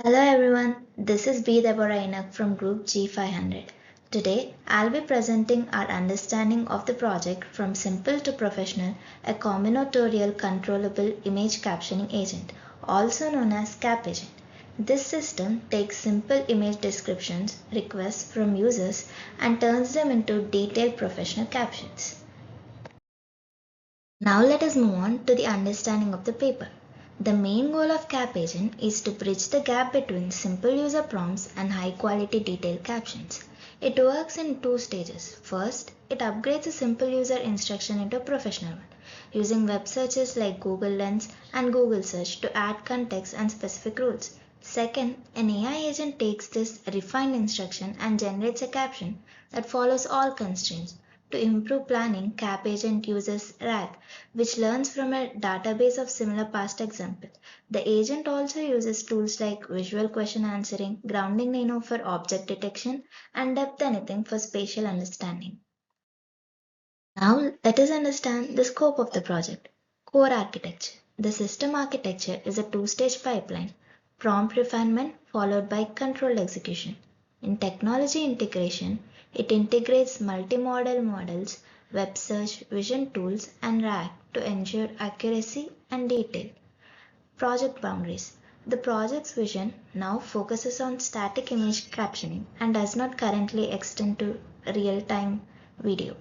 Hello everyone, this is B. Deborah Inak from Group G500. Today, I'll be presenting our understanding of the project from simple to professional, a combinatorial controllable image captioning agent, also known as CAP agent. This system takes simple image descriptions, requests from users, and turns them into detailed professional captions. Now let us move on to the understanding of the paper. The main goal of Cap Agent is to bridge the gap between simple user prompts and high quality detailed captions. It works in two stages. First, it upgrades a simple user instruction into a professional one, using web searches like Google Lens and Google Search to add context and specific rules. Second, an AI agent takes this refined instruction and generates a caption that follows all constraints. To improve planning, Cap Agent uses RAG, which learns from a database of similar past examples. The agent also uses tools like visual question answering, grounding nano for object detection, and depth anything for spatial understanding. Now let us understand the scope of the project. Core architecture. The system architecture is a two-stage pipeline, prompt refinement followed by controlled execution. In technology integration, it integrates multimodal models, web search, vision tools, and RAG to ensure accuracy and detail. Project boundaries. The project's vision now focuses on static image captioning and does not currently extend to real-time video.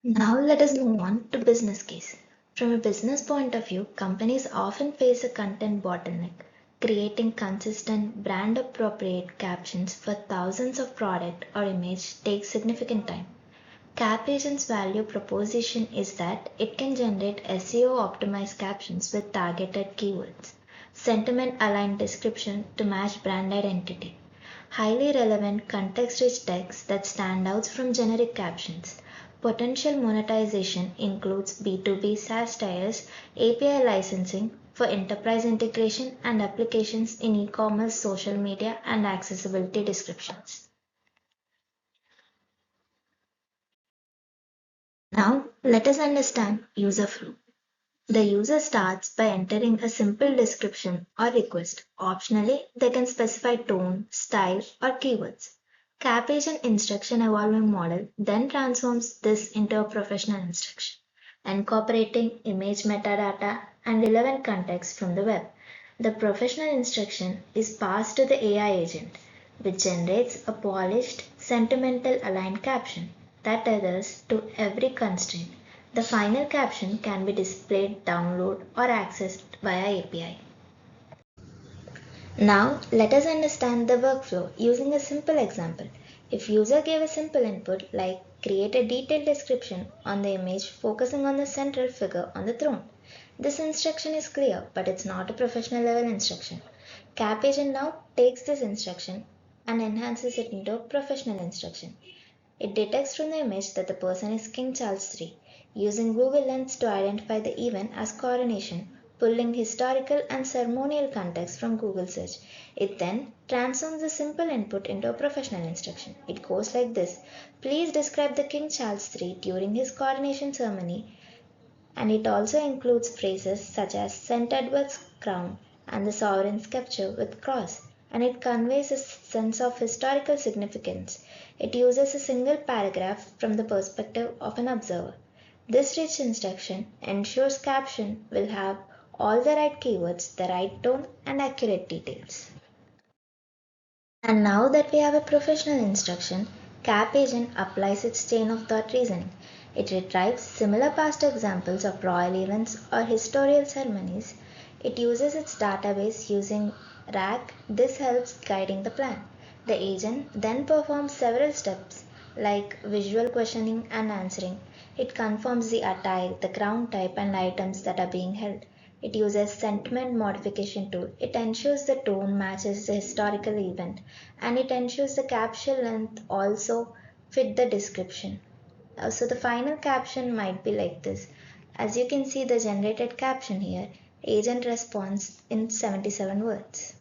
Now let us move on to business case. From a business point of view, companies often face a content bottleneck. Creating consistent, brand appropriate captions for thousands of product or image takes significant time. Cap Agent's value proposition is that it can generate SEO optimized captions with targeted keywords, sentiment aligned description to match brand identity, highly relevant context rich text that stand out from generic captions. Potential monetization includes B2B SaaS tiers, API licensing for enterprise integration, and applications in e-commerce, social media, and accessibility descriptions. Now, let us understand user flow. The user starts by entering a simple description or request. Optionally, they can specify tone, style, or keywords. Cap Agent instruction evolving model then transforms this into a professional instruction, incorporating image metadata and relevant context from the web. The professional instruction is passed to the AI agent, which generates a polished, sentimental aligned caption that adheres to every constraint. The final caption can be displayed, downloaded, or accessed via API. Now, let us understand the workflow using a simple example. If user gave a simple input like create a detailed description on the image focusing on the central figure on the throne. This instruction is clear, but it's not a professional level instruction. Cap Agent now takes this instruction and enhances it into a professional instruction. It detects from the image that the person is King Charles III, using Google Lens to identify the event as coronation, pulling historical and ceremonial context from Google search. It then transforms the simple input into a professional instruction. It goes like this: please describe the King Charles III during his coronation ceremony, and it also includes phrases such as St. Edward's crown and the sovereign sceptre with cross, and it conveys a sense of historical significance. It uses a single paragraph from the perspective of an observer. This rich instruction ensures caption will have all the right keywords, the right tone, and accurate details. And now that we have a professional instruction, Cap Agent applies its chain of thought reasoning. It retrieves similar past examples of royal events or historical ceremonies. It uses its database using RAG. This helps guiding the plan. The agent then performs several steps like visual questioning and answering. It confirms the attire, the crown type, and items that are being held. It uses sentiment modification tool. It ensures the tone matches the historical event, and it ensures the caption length also fit the description. So the final caption might be like this. As you can see the generated caption here, agent responds in 77 words.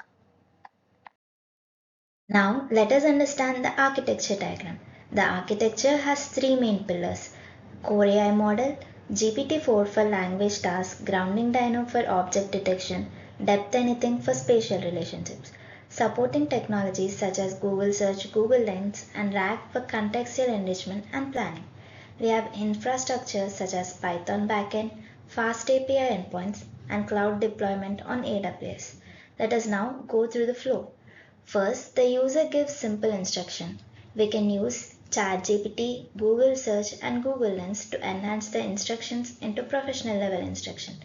Now let us understand the architecture diagram. The architecture has three main pillars: Core AI model, GPT-4 for language tasks, grounding dyno for object detection, Depth Anything for spatial relationships, supporting technologies such as Google Search, Google Lens, and RAG for contextual enrichment and planning. We have infrastructure such as Python backend, fast API endpoints, and cloud deployment on AWS. Let us now go through the flow. First, the user gives simple instruction. We can use ChatGPT, Google Search, and Google Lens to enhance the instructions into professional level instruction.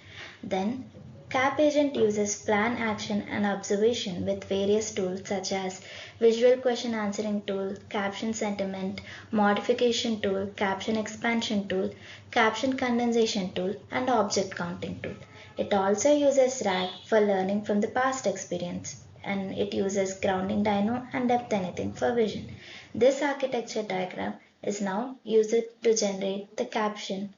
Then, Cap Agent uses plan action and observation with various tools such as visual question answering tool, caption sentiment, modification tool, caption expansion tool, caption condensation tool, and object counting tool. It also uses RAG for learning from the past experience, and it uses grounding dino and depth anything for vision. This architecture diagram is now used to generate the caption.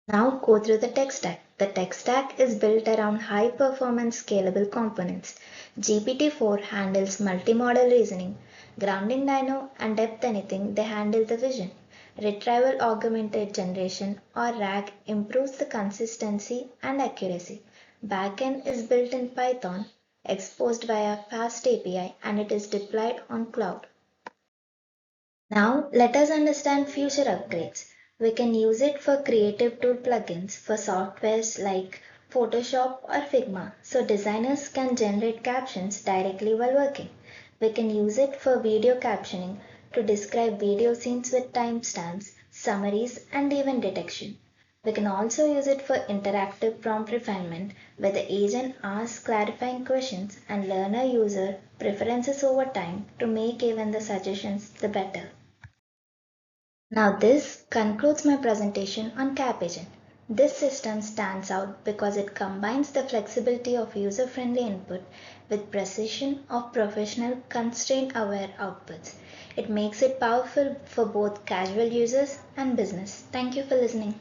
Now go through the tech stack. The tech stack is built around high performance scalable components. GPT-4 handles multimodal reasoning, grounding dino and depth anything they handle the vision. Retrieval augmented generation or RAG improves the consistency and accuracy. Backend is built in Python, exposed via fast API, and it is deployed on cloud. Now let us understand future upgrades. We can use it for creative tool plugins for softwares like Photoshop or Figma, so designers can generate captions directly while working. We can use it for video captioning to describe video scenes with timestamps, summaries, and event detection. We can also use it for interactive prompt refinement where the agent asks clarifying questions and learner user preferences over time to make even the suggestions the better. Now this concludes my presentation on CapAgent. This system stands out because it combines the flexibility of user-friendly input with precision of professional constraint-aware outputs. It makes it powerful for both casual users and business. Thank you for listening.